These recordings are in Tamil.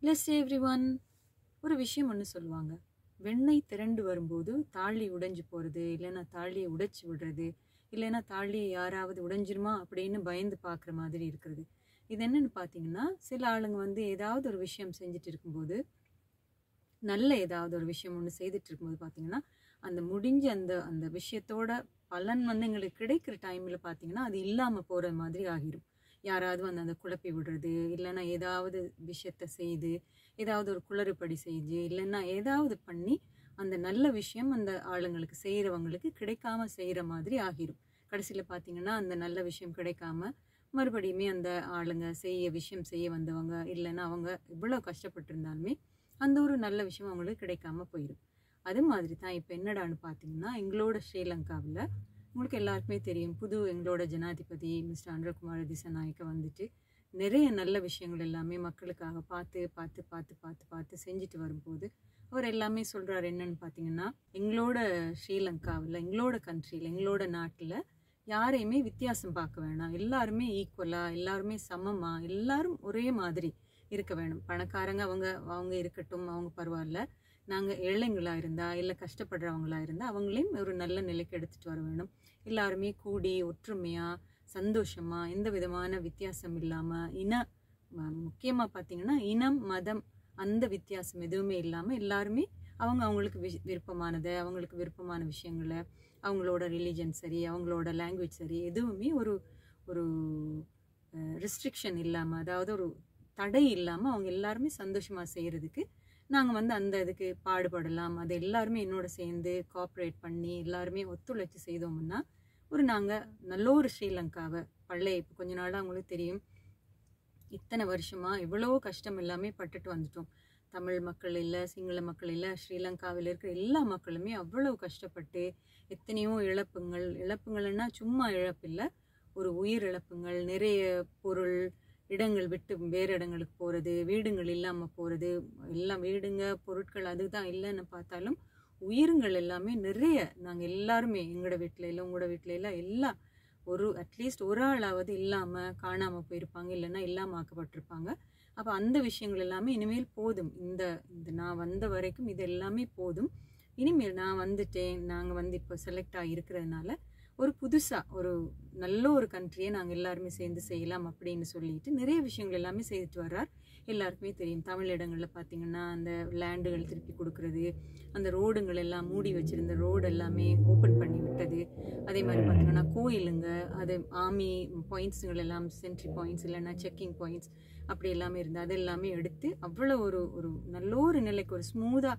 Bless everyone. ஒரு விஷயம் ஒன்று சொல்லுவாங்க. வெண்ணெய் திரண்டு வரும்போது தாழி உடைஞ்சு போகிறது, இல்லைன்னா தாழியை உடைச்சி விடுறது, இல்லைன்னா தாழியை யாராவது உடைஞ்சிருமா அப்படின்னு பயந்து பார்க்குற மாதிரி இருக்கிறது. இது என்னன்னு பார்த்தீங்கன்னா, சில ஆளுங்க வந்து ஏதாவது ஒரு விஷயம் செஞ்சுட்டு இருக்கும்போது, நல்ல ஏதாவது ஒரு விஷயம் ஒன்று செய்துட்டு இருக்கும்போது பார்த்தீங்கன்னா, அந்த முடிஞ்ச அந்த அந்த விஷயத்தோட பலன் வந்து எங்களுக்கு கிடைக்கிற டைமில் பார்த்தீங்கன்னா, அது இல்லாமல் போகிற மாதிரி ஆகிடும். யாராவது வந்து அந்த குழப்பி விடுறது, இல்லைன்னா ஏதாவது விஷயத்த செய்து, ஏதாவது ஒரு குளறுபடி செஞ்சு, இல்லைன்னா ஏதாவது பண்ணி, அந்த நல்ல விஷயம் அந்த ஆளுங்களுக்கு செய்கிறவங்களுக்கு கிடைக்காம செய்கிற மாதிரி ஆகிடும். கடைசியில் பார்த்தீங்கன்னா, அந்த நல்ல விஷயம் கிடைக்காம மறுபடியுமே அந்த ஆளுங்க விஷயம் செய்ய வந்தவங்க, இல்லைன்னா அவங்க இவ்வளோ கஷ்டப்பட்டிருந்தாலுமே அந்த ஒரு நல்ல விஷயம் அவங்களுக்கு கிடைக்காம போயிடும். அது மாதிரி தான் இப்போ என்னடான்னு பார்த்தீங்கன்னா, எங்களோட ஸ்ரீலங்காவில் உங்களுக்கு எல்லாருக்குமே தெரியும், எங்களோட ஜனாதிபதி மிஸ்டர் அனுரகுமார திசாநாயக்க வந்துட்டு நிறைய நல்ல விஷயங்கள் எல்லாமே மக்களுக்காக பார்த்து பார்த்து பார்த்து பார்த்து பார்த்து செஞ்சுட்டு வரும்போது அவர் எல்லாமே சொல்கிறார். என்னன்னு பார்த்தீங்கன்னா, எங்களோட ஸ்ரீலங்காவில், எங்களோட கண்ட்ரியில், எங்களோட நாட்டில் யாரையுமே வித்தியாசம் பார்க்க வேணாம், எல்லாருமே ஈக்குவலாக, எல்லாருமே சமமாக, எல்லாரும் ஒரே மாதிரி இருக்க வேணும். பணக்காரங்க அவங்க அவங்க இருக்கட்டும், அவங்க பரவாயில்ல. நாங்கள் ஏழைங்களாக இருந்தால், இல்லை கஷ்டப்படுறவங்களா இருந்தால் அவங்களையும் ஒரு நல்ல நிலைக்கு எடுத்துகிட்டு வர வேணும். எல்லாருமே கூடி ஒற்றுமையாக சந்தோஷமாக எந்த விதமான வித்தியாசம் இல்லாமல், முக்கியமாக பார்த்தீங்கன்னா இனம் மதம் அந்த வித்தியாசம் எதுவுமே இல்லாமல் எல்லாருமே அவங்களுக்கு விருப்பமானதை, அவங்களுக்கு விருப்பமான விஷயங்களை, அவங்களோட ரிலீஜன் சரி, அவங்களோட லாங்குவேஜ் சரி, எதுவுமே ஒரு ஒரு ரெஸ்ட்ரிக்ஷன் இல்லாமல், அதாவது ஒரு தடை இல்லாமல் அவங்க எல்லாருமே சந்தோஷமாக செய்கிறதுக்கு நாங்கள் வந்து அந்த இதுக்கு பாடுபடலாம். அதை எல்லாருமே என்னோட சேர்ந்து கோஆப்ரேட் பண்ணி எல்லாருமே ஒத்துழைச்சி செய்தோம்னா நாங்கள் நல்ல ஒரு ஸ்ரீலங்காவை இப்போ கொஞ்ச நாளாக அவங்களுக்கு தெரியும், இத்தனை வருஷமாக எவ்வளோ கஷ்டம் எல்லாமே பட்டுட்டு வந்துட்டோம். தமிழ் மக்கள் இல்லை, சிங்கள மக்கள் இல்லை, ஸ்ரீலங்காவில் இருக்கிற எல்லா மக்களுமே அவ்வளோ கஷ்டப்பட்டு எத்தனையோ இழப்புங்கள்னா சும்மா இழப்பில்லை, ஒரு உயிர் இழப்புங்கள், நிறைய பொருள், இடங்கள் விட்டு வேறு இடங்களுக்கு போகிறது, வீடுங்கள் இல்லாமல் போகிறது, எல்லாம் வீடுங்க பொருட்கள் அதுதான் இல்லைன்னு பார்த்தாலும் உயிருங்கள் எல்லாமே நிறைய. நாங்கள் எல்லாருமே எங்களோட வீட்டில் இல்லை, உங்களோட வீட்டில் இல்லை, எல்லாம் அட்லீஸ்ட் ஒரு ஆளாவது இல்லாமல் காணாமல் போயிருப்பாங்க, இல்லைன்னா இல்லாமல் ஆக்கப்பட்டிருப்பாங்க. அப்போ அந்த விஷயங்கள் எல்லாமே இனிமேல் போதும். இந்த நான் வந்த வரைக்கும் இது எல்லாமே போதும். இனிமேல் நான் வந்துட்டேன், நாங்கள் வந்து இப்போ செலக்ட் ஆகியிருக்கிறதுனால புதுசாக நல்ல ஒரு கண்ட்ரியை நாங்கள் எல்லாருமே சேர்ந்து செய்யலாம் அப்படின்னு சொல்லிட்டு நிறைய விஷயங்கள் எல்லாமே செய்துட்டு வர்றார். எல்லாருக்குமே தெரியும், தமிழ் இடங்களில் பார்த்தீங்கன்னா அந்த லேண்டுகள் திருப்பி கொடுக்கறது, அந்த ரோடுங்கள் எல்லாம் மூடி வச்சுருந்த ரோடு எல்லாமே ஓப்பன் பண்ணி விட்டது. அதே மாதிரி பார்த்தீங்கன்னா கோயிலுங்க, அது ஆர்மி பாயிண்ட்ஸுங்கள் எல்லாம், சென்ட்ரி பாயிண்ட்ஸ் இல்லைன்னா செக்கிங் பாயிண்ட்ஸ் அப்படி எல்லாமே இருந்தது, அது எல்லாமே எடுத்து அவ்வளோ ஒரு நல்ல ஒரு நிலைக்கு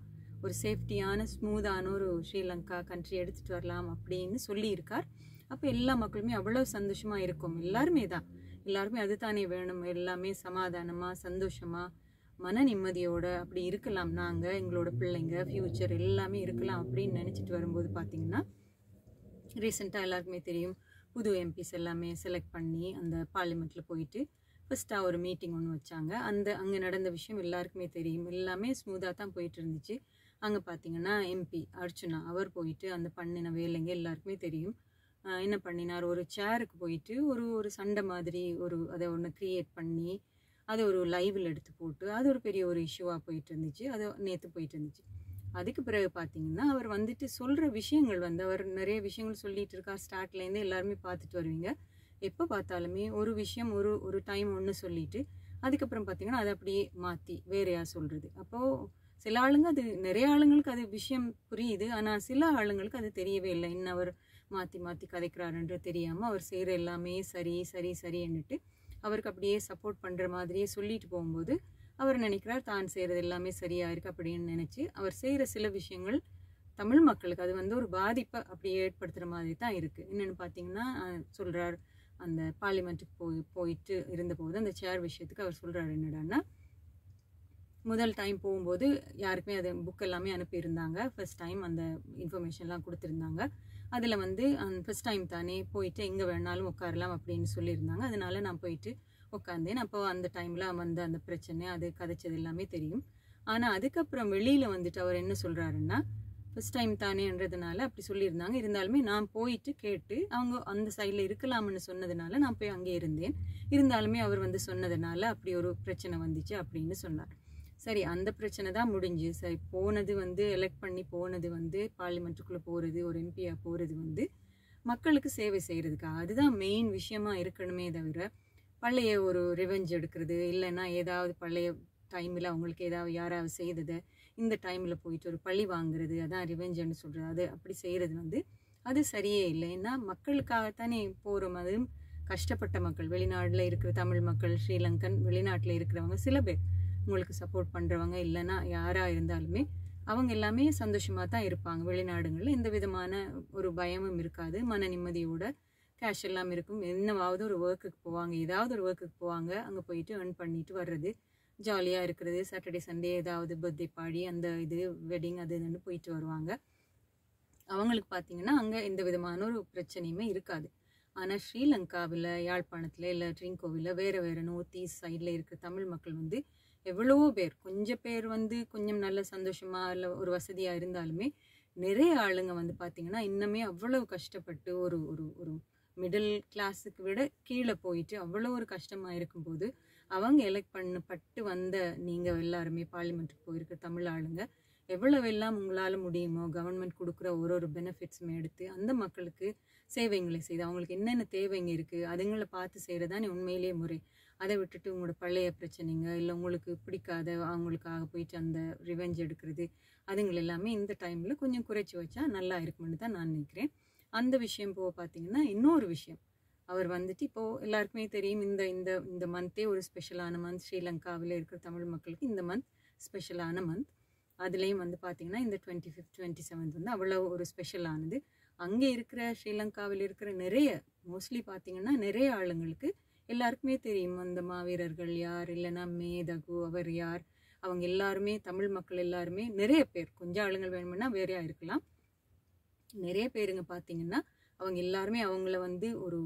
ஒரு சேஃப்டியான ஸ்மூதான ஒரு ஸ்ரீலங்கா கண்ட்ரி எடுத்துகிட்டு வரலாம் அப்படின்னு சொல்லியிருக்கார். அப்போ எல்லா மக்களுமே அவ்வளோ சந்தோஷமாக இருக்கும். எல்லாருமே அது தானே வேணும், எல்லாமே சமாதானமாக சந்தோஷமாக மன நிம்மதியோடு அப்படி இருக்கலாம், நாங்கள் எங்களோட பிள்ளைங்க ஃப்யூச்சர் எல்லாமே இருக்கலாம் அப்படின்னு நினச்சிட்டு வரும்போது பார்த்தீங்கன்னா, ரீசெண்டாக எல்லாருக்குமே தெரியும், புது எம்பிஸ் எல்லாமே செலக்ட் பண்ணி அந்த பார்லிமெண்ட்டில் போயிட்டு ஃபஸ்ட்டாக ஒரு மீட்டிங் ஒன்று வச்சாங்க. அங்கே நடந்த விஷயம் எல்லாருக்குமே தெரியும், எல்லாமே ஸ்மூத்தாக தான் போயிட்டு இருந்துச்சு. அங்கே பார்த்தீங்கன்னா எம்பி அர்ச்சுனா அவர் போயிட்டு அந்த பண்ணின வேலைங்க எல்லாருக்குமே தெரியும். என்ன பண்ணினார், ஒரு சேருக்கு போயிட்டு ஒரு சண்டை மாதிரி அதை ஒன்று க்ரியேட் பண்ணி அதை ஒரு லைவில் எடுத்து போட்டு அது ஒரு பெரிய ஒரு இஷ்யூவாக போயிட்டு இருந்துச்சு. அது நேற்று போயிட்டு இருந்துச்சு. அதுக்கு பிறகு பார்த்தீங்கன்னா அவர் வந்துட்டு சொல்கிற விஷயங்கள் வந்து அவர் நிறைய விஷயங்கள் சொல்லிட்டு இருக்கார். ஸ்டார்ட்லேருந்து எல்லாருமே பார்த்துட்டு வருவீங்க, எப்போ பார்த்தாலுமே ஒரு விஷயம் ஒரு டைம் ஒன்று சொல்லிட்டு அதுக்கப்புறம் பார்த்தீங்கன்னா அதை அப்படியே மாற்றி வேறையா சொல்கிறது. அப்போது சில ஆளுங்க, நிறைய ஆளுங்களுக்கு அது விஷயம் புரியுது, ஆனால் சில ஆளுங்களுக்கு அது தெரியவே இல்லை, இன்னும் அவர் மாற்றி மாற்றி கதைக்கிறாருன்ற தெரியாமல் அவர் செய்கிற எல்லாமே சரி சரி சரின்னுட்டு அவருக்கு அப்படியே சப்போர்ட் பண்ணுற மாதிரியே சொல்லிட்டு போகும்போது அவர் நினைக்கிறார் தான் செய்கிறது எல்லாமே சரியாக இருக்குது அப்படின்னு நினச்சி அவர் செய்கிற சில விஷயங்கள் தமிழ் மக்களுக்கு அது வந்து ஒரு பாதிப்பை அப்படியே ஏற்படுத்துகிற மாதிரி தான் இருக்குது. என்னென்னு பார்த்தீங்கன்னா சொல்கிறார், அந்த பார்லிமெண்ட்டுக்கு போயிட்டு இருந்தபோது அந்த சேர் விஷயத்துக்கு அவர் சொல்கிறார் என்னடான்னா, முதல் டைம் போகும்போது யாருக்குமே அது புக் எல்லாமே அனுப்பியிருந்தாங்க, ஃபர்ஸ்ட் டைம் அந்த இன்ஃபர்மேஷன்லாம் கொடுத்துருந்தாங்க. அதில் வந்து ஃபர்ஸ்ட் டைம் தானே போயிட்டு எங்கே வேணாலும் உட்காரலாம் அப்படின்னு சொல்லியிருந்தாங்க. அதனால நான் போயிட்டு உட்காந்தேன். அப்போ அந்த டைமில் வந்து அந்த பிரச்சனை அது கதைச்சது எல்லாமே தெரியும். ஆனால் அதுக்கப்புறம் வெளியில் வந்துட்டு அவர் என்ன சொல்கிறாருன்னா, ஃபர்ஸ்ட் டைம் தானேன்றதுனால அப்படி சொல்லியிருந்தாங்க, இருந்தாலுமே நான் போயிட்டு கேட்டு அவங்க அந்த சைடில் இருக்கலாம்னு சொன்னதுனால நான் போய் அங்கே இருந்தேன், இருந்தாலுமே அவர் வந்து சொன்னதுனால அப்படி ஒரு பிரச்சனை வந்துச்சு அப்படின்னு சொன்னார். சரி அந்த பிரச்சனை தான் முடிஞ்சு. சரி போனது வந்து எலெக்ட் பண்ணி போனது வந்து பார்லிமெண்ட்டுக்குள்ளே போகிறது, ஒரு எம்பியாக போகிறது வந்து மக்களுக்கு சேவை செய்கிறதுக்காக. அதுதான் மெயின் விஷயமா இருக்கணுமே தவிர பழைய ஒரு ரிவெஞ்ச் எடுக்கிறது, இல்லைன்னா ஏதாவது பழைய டைமில் அவங்களுக்கு ஏதாவது யாராவது செய்ததை இந்த டைமில் போயிட்டு ஒரு பழி வாங்குறது, அதான் ரிவெஞ்சுன்னு சொல்கிறது. அது அப்படி செய்கிறது வந்து அது சரியே இல்லை. ஏன்னா மக்களுக்காகத்தானே போகிறோம். அதுவும் கஷ்டப்பட்ட மக்கள், வெளிநாட்டில் இருக்கிற தமிழ் மக்கள், ஸ்ரீலங்கன், வெளிநாட்டில் இருக்கிறவங்க சில பேர் உங்களுக்கு சப்போர்ட் பண்ணுறவங்க, இல்லைன்னா யாராக இருந்தாலுமே அவங்க எல்லாமே சந்தோஷமாக தான் இருப்பாங்க. வெளிநாடுகளில் எந்த விதமான ஒரு பயமும் இருக்காது, மன நிம்மதியோட கேஷ் எல்லாம் இருக்கும். என்னவாவது ஒரு ஒர்க்குக்கு போவாங்க, ஏதாவது ஒரு ஒர்க்குக்கு போவாங்க, அங்கே போயிட்டு earn பண்ணிட்டு வர்றது, ஜாலியாக இருக்கிறது. சாட்டர்டே சண்டே ஏதாவது பர்த்டே பார்ட்டி, அந்த இது வெட்டிங் அது இதுன்னு போயிட்டு வருவாங்க. அவங்களுக்கு பார்த்தீங்கன்னா அங்கே எந்த விதமான ஒரு பிரச்சனையுமே இருக்காது. ஆனால் ஸ்ரீலங்காவில், யாழ்ப்பாணத்தில், இல்லை ட்ரிங்கோவில், வேறு வேறு நார்த் ஈஸ்ட் சைடில் இருக்கிற தமிழ் மக்கள் வந்து எவ்வளவோ பேர், கொஞ்சம் பேர் வந்து கொஞ்சம் நல்ல சந்தோஷமாக இல்லை ஒரு வசதியாக இருந்தாலுமே நிறைய ஆளுங்க வந்து பார்த்திங்கன்னா இன்னுமே அவ்வளவு கஷ்டப்பட்டு ஒரு ஒரு ஒரு மிடில் கிளாஸுக்கு விட கீழே போயிட்டு அவ்வளோ ஒரு கஷ்டமாக இருக்கும்போது அவங்க எலெக்ட் பண்ணப்பட்டு வந்த நீங்கள் எல்லாருமே பார்லிமெண்ட்டுக்கு போயிருக்க தமிழ் ஆளுங்க எவ்வளவெல்லாம் உங்களால் முடியுமோ கவர்மெண்ட் கொடுக்குற ஒரு ஒரு பெனிஃபிட்ஸுமே எடுத்து அந்த மக்களுக்கு சேவைங்களை செய்து அவங்களுக்கு என்னென்ன தேவைங்க இருக்குது அதுங்களை பார்த்து செய்கிறதானே உண்மையிலேயே முறை. அதை விட்டுட்டு உங்களோட பழைய பிரச்சனைங்க, இல்லை உங்களுக்கு பிடிக்காத அவங்களுக்காக போயிட்டு அந்த ரிவெஞ்ச் எடுக்கிறது, அதுங்கள் எல்லாமே இந்த டைமில் கொஞ்சம் குறைச்சி வச்சா நல்லா இருக்கும்னு தான் நான் நினைக்கிறேன். அந்த விஷயம் போக பார்த்தீங்கன்னா இன்னொரு விஷயம், அவர் வந்துட்டு இப்போது எல்லாருக்குமே தெரியும், இந்த இந்த இந்த மந்த்தே ஒரு ஸ்பெஷலான மந்த். ஸ்ரீலங்காவில் இருக்கிற தமிழ் மக்களுக்கு இந்த மந்த் ஸ்பெஷலான மந்த். அதுலேயும் வந்து பார்த்திங்கன்னா இந்த 25th 27th வந்து அவ்வளோ ஒரு ஸ்பெஷலானது. அங்கே இருக்கிற ஸ்ரீலங்காவில் இருக்கிற நிறைய மோஸ்ட்லி பார்த்திங்கன்னா நிறைய ஆளுங்களுக்கு எல்லாருக்குமே தெரியும் அந்த மாவீரர்கள் யார், இல்லைன்னா மேதகு அவர் யார், அவங்க எல்லாருமே தமிழ் மக்கள் எல்லாருமே நிறைய பேர், கொஞ்சம் ஆளுங்கள் வேணும்னா வேறையா இருக்கலாம், நிறைய பேருங்க பார்த்தீங்கன்னா அவங்க எல்லாருமே அவங்கள வந்து ஒரு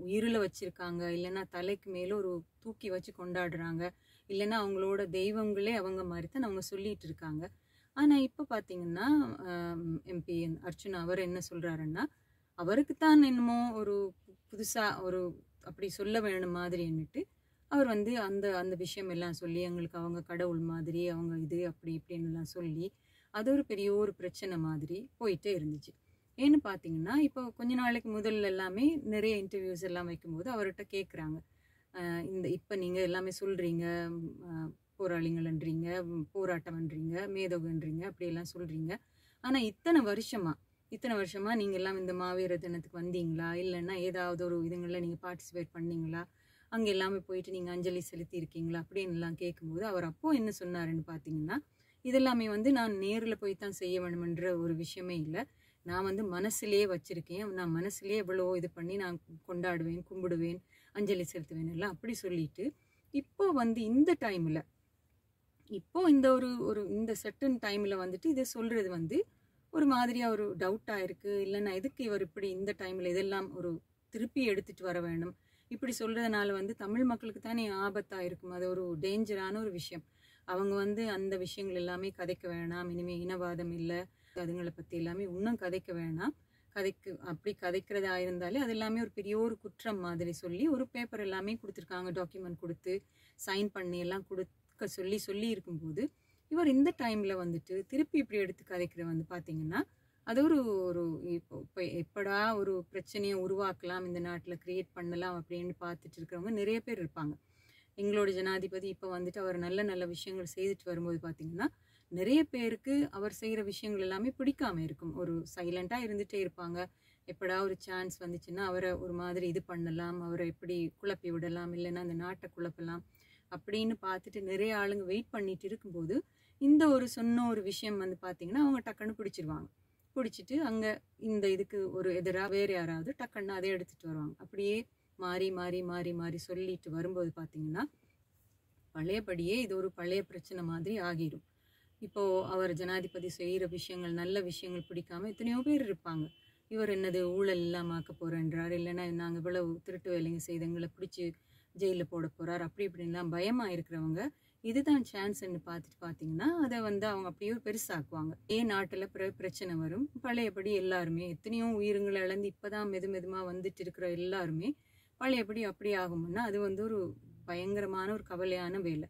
உயிரில் வச்சுருக்காங்க, இல்லைன்னா தலைக்கு மேலே ஒரு தூக்கி வச்சு கொண்டாடுறாங்க, இல்லைன்னா அவங்களோட தெய்வங்களே அவங்க மாதிரி தான் அவங்க சொல்லிட்டு இருக்காங்க. ஆனால் இப்போ பார்த்தீங்கன்னா எம்பி அர்ச்சுனா அவர் என்ன சொல்கிறாருன்னா, அவருக்குத்தான் என்னமோ ஒரு புதுசாக ஒரு அப்படி சொல்ல வேணும் மாதிரி என்னட்டு அவர் வந்து அந்த அந்த விஷயம் எல்லாம் சொல்லி எங்களுக்கு அவங்க கடவுள் மாதிரி அவங்க இது அப்படி இப்படின்னுலாம் சொல்லி அது ஒரு பெரிய ஒரு பிரச்சனை மாதிரி போயிட்டே இருந்துச்சு. ஏன்னு பார்த்தீங்கன்னா இப்போ கொஞ்ச நாளைக்கு முதல்ல எல்லாமே நிறைய இன்டர்வியூஸ் எல்லாம் வைக்கும்போது அவர்கிட்ட கேட்குறாங்க, இந்த இப்போ நீங்கள் எல்லாமே சொல்கிறீங்க, போராளிங்கள்ன்றீங்க, போராட்டம்ன்றீங்க, மேதோகன்றீங்க, அப்படியெல்லாம் சொல்கிறீங்க, ஆனால் இத்தனை வருஷமாக நீங்கள் எல்லாம் இந்த மாவீர தினத்துக்கு வந்தீங்களா, இல்லைன்னா ஏதாவது ஒரு இதுங்களில் நீங்கள் பார்ட்டிசிபேட் பண்ணீங்களா, அங்கே எல்லாமே போயிட்டு நீங்கள் அஞ்சலி செலுத்தி இருக்கீங்களா அப்படின்லாம் கேட்கும்போது அவர் அப்போ என்ன சொன்னாருன்னு பார்த்தீங்கன்னா, இதெல்லாமே வந்து நான் நேரில் போய் தான் செய்ய வேணுமென்ற ஒரு விஷயமே இல்லை, நான் வந்து மனசுலேயே வச்சுருக்கேன், நான் மனசுலேயே எவ்வளோ இது பண்ணி நான் கொண்டாடுவேன், கும்பிடுவேன், அஞ்சலி செலுத்துவேன் எல்லாம் அப்படி சொல்லிட்டு இப்போ வந்து இந்த டைமில் இப்போ இந்த ஒரு ஒரு இந்த செட்டன் டைமில் வந்துட்டு இதை சொல்கிறது வந்து ஒரு மாதிரியாக ஒரு டவுட்டாக இருக்குது. இல்லைன்னா எதுக்கு இவர் இப்படி இந்த டைமில் இதெல்லாம் ஒரு திருப்பி எடுத்துகிட்டு வர வேணும், இப்படி சொல்கிறதுனால வந்து தமிழ் மக்களுக்கு தானே ஆபத்தாக இருக்கும், அது ஒரு டேஞ்சரான ஒரு விஷயம். அவங்க வந்து அந்த விஷயங்கள் எல்லாமே கதைக்க வேணாம், இனிமேல் இனவாதம் இல்லை, அதுங்களை பற்றி எல்லாமே இன்னும் கதைக்க வேணாம், அப்படி கதைக்கிறதா இருந்தாலே அது எல்லாமே ஒரு பெரிய ஒரு குற்றம் மாதிரி சொல்லி ஒரு பேப்பர் எல்லாமே கொடுத்துருக்காங்க, டாக்குமெண்ட் கொடுத்து சைன் பண்ணி எல்லாம் கொடுக்க சொல்லி இருக்கும்போது இவர் இந்த டைமில் வந்துட்டு திருப்பி இப்படி எடுத்து கதைக்கிற வந்து பார்த்தீங்கன்னா அது ஒரு ஒரு இப்போ எப்படா ஒரு பிரச்சனையை உருவாக்கலாம், இந்த நாட்டில் க்ரியேட் பண்ணலாம் அப்படின்னு பார்த்துட்டு இருக்கிறவங்க நிறைய பேர் இருப்பாங்க. எங்களோட ஜனாதிபதி இப்போ வந்துட்டு அவர் நல்ல நல்ல விஷயங்கள் செய்துட்டு வரும்போது பார்த்தீங்கன்னா நிறைய பேருக்கு அவர் செய்கிற விஷயங்கள் எல்லாமே பிடிக்காம இருக்கும், ஒரு சைலண்ட்டாக இருந்துகிட்டே இருப்பாங்க. எப்படா ஒரு சான்ஸ் வந்துச்சுன்னா அவரை ஒரு மாதிரி இது பண்ணலாம், அவரை எப்படி குழப்பி விடலாம், இல்லைன்னா அந்த நாட்டை குழப்பலாம் அப்படின்னு பார்த்துட்டு நிறைய ஆளுங்க வெயிட் பண்ணிட்டு இருக்கும்போது இந்த ஒரு சொன்ன ஒரு விஷயம் வந்து பார்த்தீங்கன்னா அவங்க டக்குன்னு பிடிச்சிட்டு அங்கே இந்த இதுக்கு ஒரு எதிராக வேறு யாராவது டக்குன்னு அதை எடுத்துகிட்டு வருவாங்க. அப்படியே மாறி மாறி மாறி மாறி சொல்லிட்டு வரும்போது பார்த்தீங்கன்னா பழையபடியே இது ஒரு பழைய பிரச்சனை மாதிரி ஆகிடும். இப்போது அவர் ஜனாதிபதி செய்கிற விஷயங்கள் நல்ல விஷயங்கள் பிடிக்காம எத்தனையோ பேர் இருப்பாங்க, இவர் என்னது ஊழல் இல்லாமல் ஆக்க போகிறேன்றார், இல்லைன்னா நாங்கள் இவ்வளவு திருட்டு வேலைங்க செய்தவங்களை பிடிச்சி ஜெயிலில் போட போகிறார், அப்படி இப்படின்லாம் பயமாக இருக்கிறவங்க இதுதான் சான்ஸ்ன்னு பார்த்துட்டு பார்த்தீங்கன்னா அதை வந்து அவங்க அப்படியே பெருசாக்குவாங்க. நாட்டில் பிரச்சனை வரும், பழையபடி எல்லாருமே எத்தனையோ உயிர்களை இழந்து இப்போ தான் மெதுமாக வந்துட்டு இருக்கிற எல்லாருமே பழையபடி அப்படி ஆகும்னா அது வந்து ஒரு பயங்கரமான ஒரு கவலையான வேலை.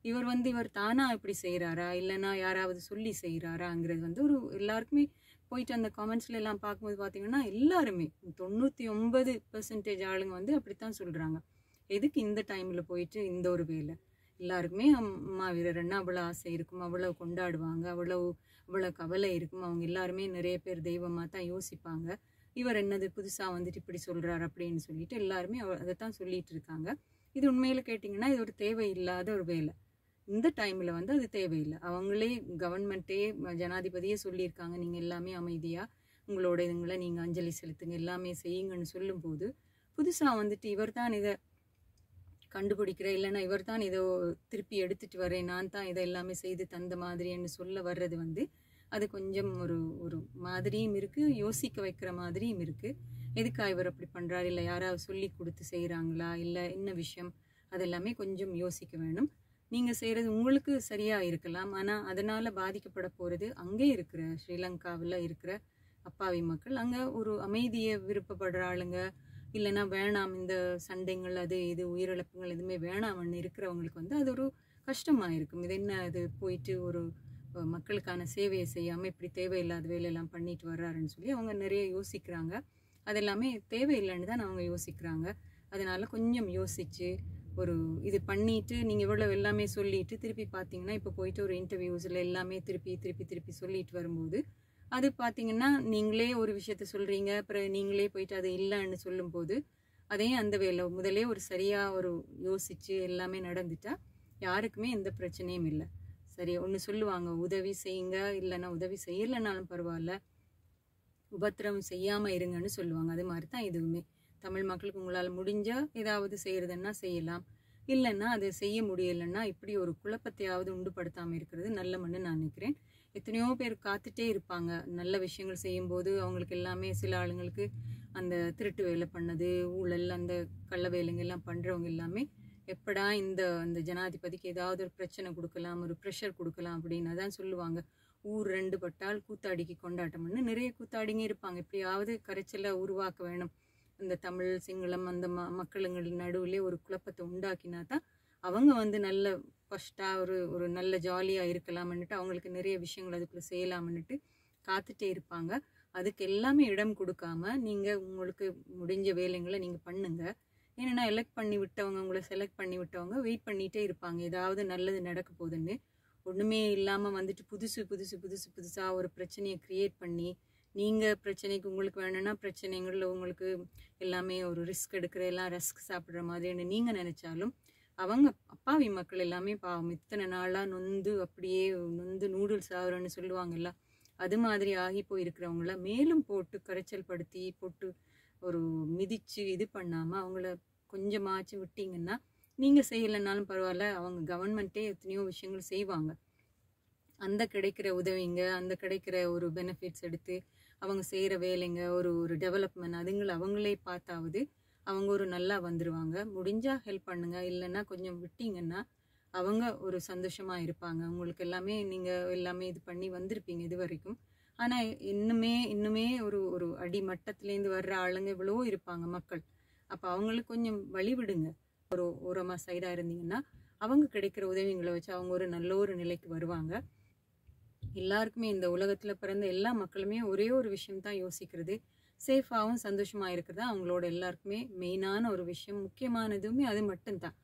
இவர் தானா இப்படி செய்கிறாரா இல்லைன்னா யாராவது சொல்லி செய்கிறாராங்கிறது ஒரு எல்லாருக்குமே போயிட்டு அந்த கமெண்ட்ஸ்ல எல்லாம் பார்க்கும்போது பார்த்தீங்கன்னா எல்லாருமே 99% ஆளுங்க அப்படித்தான் சொல்கிறாங்க. எதுக்கு இந்த டைமில் போயிட்டு இந்த ஒரு வேலை? எல்லாருக்குமே அம்மா வீரர்னா அவ்வளோ ஆசை இருக்கும், அவ்வளோ கொண்டாடுவாங்க, அவ்வளோ கவலை இருக்கும். அவங்க எல்லாருமே நிறைய பேர் தெய்வமாக தான் யோசிப்பாங்க. இவர் என்னது புதுசாக இப்படி சொல்கிறார் அப்படின்னு சொல்லிட்டு எல்லாருமே அதைத்தான் சொல்லிட்டு இருக்காங்க. இது உண்மையில் கேட்டிங்கன்னா இது ஒரு தேவையில்லாத ஒரு வேலை. இந்த டைமில் அது தேவையில்லை. அவங்களே கவர்மெண்ட்டே ஜனாதிபதியே சொல்லியிருக்காங்க, நீங்கள் எல்லாமே அமைதியாக உங்களோட இதுங்களை நீங்கள் அஞ்சலி செலுத்துங்க, எல்லாமே செய்யுங்கன்னு சொல்லும்போது புதுசாக இவர் தான் இதை கண்டுபிடிக்கிற இல்லைன்னா இவர் தான் இதை திருப்பி எடுத்துகிட்டு வரேன், நான் தான் இதை எல்லாமே செய்து தந்த மாதிரின்னு சொல்ல வர்றது அது கொஞ்சம் ஒரு மாதிரியும் இருக்குது, யோசிக்க வைக்கிற மாதிரியும் இருக்குது. எதுக்கா இவர் அப்படி பண்ணுறாரு, இல்லை யாராவது சொல்லி கொடுத்து செய்கிறாங்களா, இல்லை என்ன விஷயம், அதெல்லாமே கொஞ்சம் யோசிக்க வேணும். நீங்கள் செய்கிறது உங்களுக்கு சரியாக இருக்கலாம், ஆனால் அதனால் பாதிக்கப்பட போகிறது அங்கே இருக்கிற ஸ்ரீலங்காவில் இருக்கிற அப்பாவி மக்கள். அங்கே ஒரு அமைதியை விருப்பப்படுற ஆளுங்க, இல்லைன்னா வேணாம் இந்த சண்டைகள் அது இது உயிரிழப்புகள் எதுவுமே வேணாம்னு இருக்கிறவங்களுக்கு அது ஒரு கஷ்டமாக இருக்கும். இது என்ன அது போயிட்டு ஒரு மக்களுக்கான சேவையை செய்யாமல் இப்படி தேவையில்லாத வேலையெல்லாம் பண்ணிட்டு வர்றாருன்னு சொல்லி அவங்க நிறைய யோசிக்கிறாங்க. அதெல்லாமே தேவையில்லைன்னு தான் அவங்க யோசிக்கிறாங்க. அதனால கொஞ்சம் யோசித்து ஒரு இது பண்ணிட்டு நீங்கள் இவ்வளோ எல்லாமே சொல்லிட்டு திருப்பி பார்த்தீங்கன்னா இப்போ போயிட்டு ஒரு இன்டர்வியூஸில் எல்லாமே திருப்பி சொல்லிட்டு வரும்போது அது பார்த்தீங்கன்னா நீங்களே ஒரு விஷயத்த சொல்கிறீங்க, அப்புறம் நீங்களே போயிட்டு அது இல்லைன்னு சொல்லும்போது அதையும் அந்த வேலை முதலே ஒரு சரியாக ஒரு யோசித்து எல்லாமே நடந்துட்டா யாருக்குமே எந்த பிரச்சனையும் இல்லை. சரி, ஒன்று சொல்லுவாங்க, உதவி செய்யுங்க, இல்லைன்னா உதவி செய்யலைனாலும் பரவாயில்ல, உபத்திரவம் செய்யாமல் இருங்கன்னு சொல்லுவாங்க. அது மாதிரி தான் இதுவுமே. தமிழ் மக்களுக்கு உங்களால் முடிஞ்சால் ஏதாவது செய்கிறதுன்னா செய்யலாம், இல்லைன்னா அதை செய்ய முடியலைன்னா இப்படி ஒரு குழப்பத்தையாவது உண்டுபடுத்தாமல் இருக்கிறது நல்லமன்னு நான் நினைக்கிறேன். எத்தனையோ பேர் காத்துட்டே இருப்பாங்க நல்ல விஷயங்கள் செய்யும்போது. அவங்களுக்கு எல்லாமே சில ஆளுங்களுக்கு அந்த திருட்டு வேலை பண்ணது, ஊழல், அந்த கள்ள வேலைங்க எல்லாம் பண்ணுறவங்க எல்லாமே எப்படா இந்த ஜனாதிபதிக்கு ஏதாவது ஒரு பிரச்சனை கொடுக்கலாம், ஒரு ப்ரெஷர் கொடுக்கலாம் அப்படின்னு தான் சொல்லுவாங்க. ஊர் ரெண்டு பட்டால் கூத்தாடிக்கு கொண்டாட்டம்னு நிறைய கூத்தாடிங்க இருப்பாங்க. எப்படியாவது கரைச்சலை உருவாக்க வேணும், இந்த தமிழ் சிங்களம் அந்த மக்களுங்கள் நடுவிலே ஒரு குழப்பத்தை உண்டாக்கினா தான் அவங்க நல்ல ஃபஸ்ட்டாக ஒரு நல்ல ஜாலியாக இருக்கலாம்னுட்டு அவங்களுக்கு நிறைய விஷயங்கள் அதுக்குள்ளே செய்யலாம்னுட்டு காத்துட்டே இருப்பாங்க. அதுக்கு எல்லாமே இடம் கொடுக்காம நீங்கள் உங்களுக்கு முடிஞ்ச வேலைங்களை நீங்கள் பண்ணுங்கள். ஏன்னா எலெக்ட் பண்ணி விட்டவங்க, உங்களை செலக்ட் பண்ணி விட்டவங்க வெயிட் பண்ணிகிட்டே இருப்பாங்க ஏதாவது நல்லது நடக்க போகுதுன்னு. ஒன்றுமே இல்லாமல் புதுசாக ஒரு பிரச்சனையை க்ரியேட் பண்ணி நீங்கள் பிரச்சனைக்கு உங்களுக்கு வேணும்னா பிரச்சனைகளில் உங்களுக்கு எல்லாமே ஒரு ரிஸ்க் எடுக்கிற எல்லாம் ரிஸ்க் சாப்பிட்ற மாதிரின்னு நீங்கள் நினச்சாலும் அவங்க அப்பாவி மக்கள் எல்லாமே பாவம் இத்தனை நாளாக அப்படியே நொந்து நூடுல்ஸ் ஆகுறன்னு சொல்லுவாங்கல்ல, அது மாதிரி ஆகி போயிருக்கிறவங்கள மேலும் போட்டு கரைச்சல் படுத்தி போட்டு ஒரு மிதித்து இது பண்ணாமல் அவங்கள கொஞ்சமாச்சு விட்டிங்கன்னா நீங்கள் செய்யலைன்னாலும் பரவாயில்ல, அவங்க கவர்மெண்ட்டே எத்தனையோ விஷயங்கள் செய்வாங்க. அந்த கிடைக்கிற உதவிங்க, அந்த கிடைக்கிற ஒரு பெனிஃபிட்ஸ் எடுத்து அவங்க செய்கிற வேலைங்க, ஒரு டெவலப்மெண்ட் அதுங்களை அவங்களே பார்த்தாவது அவங்க ஒரு நல்லா வந்துடுவாங்க. முடிஞ்சால் ஹெல்ப் பண்ணுங்கள், இல்லைன்னா கொஞ்சம் விட்டிங்கன்னா அவங்க ஒரு சந்தோஷமாக இருப்பாங்க. உங்களுக்கு எல்லாமே நீங்கள் எல்லாமே இது பண்ணி வந்திருப்பீங்க இது வரைக்கும். ஆனால் இன்னுமே ஒரு அடிமட்டத்துலேருந்து வர்ற ஆளுங்க இவ்வளோ இருப்பாங்க மக்கள். அப்போ அவங்களுக்கு கொஞ்சம் வழி விடுங்க. ஒரு ஓரமாக சைடாக இருந்தீங்கன்னா அவங்க கிடைக்கிற உதவிங்களை வச்சு அவங்க ஒரு நல்ல ஒரு நிலைக்கு வருவாங்க. எல்லாருக்குமே இந்த உலகத்தில் பிறந்த எல்லா மக்களுமே ஒரே ஒரு விஷயம் தான் யோசிக்கிறது, சேஃபாகவும் சந்தோஷமாக இருக்கிறது அவங்களோட எல்லாருக்குமே மெயினான ஒரு விஷயம், முக்கியமானதுமே அது மட்டும்தான்.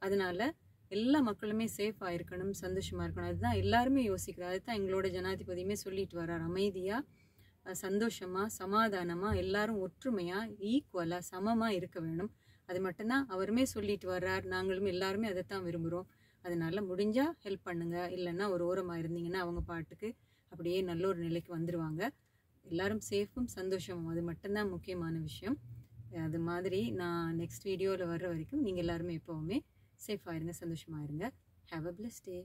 அதனால எல்லா மக்களுமே சேஃபாக இருக்கணும், சந்தோஷமாக இருக்கணும், அதுதான் எல்லாருமே யோசிக்கிறது. அதுதான் எங்களோட ஜனாதிபதியுமே சொல்லிட்டு வர்றார், அமைதியாக சந்தோஷமாக சமாதானமாக எல்லாரும் ஒற்றுமையாக ஈக்குவலாக சமமாக இருக்க வேணும். அது மட்டும்தான் அவருமே சொல்லிட்டு வர்றார். நாங்களும் எல்லாருமே அதைத்தான் விரும்புகிறோம். அதனால முடிஞ்சால் ஹெல்ப் பண்ணுங்கள், இல்லைன்னா ஒரு ஓரமாக இருந்தீங்கன்னா அவங்க பாட்டுக்கு அப்படியே நல்ல ஒரு நிலைக்கு வந்துடுவாங்க. எல்லாரும் சேஃபும் சந்தோஷமும் அது மட்டும்தான் முக்கியமான விஷயம். அது மாதிரி நான் நெக்ஸ்ட் வீடியோவில் வர்ற வரைக்கும் நீங்கள் எல்லாருமே எப்போவுமே சேஃபாக இருங்க, சந்தோஷமாக இருங்க. Have a blessed day.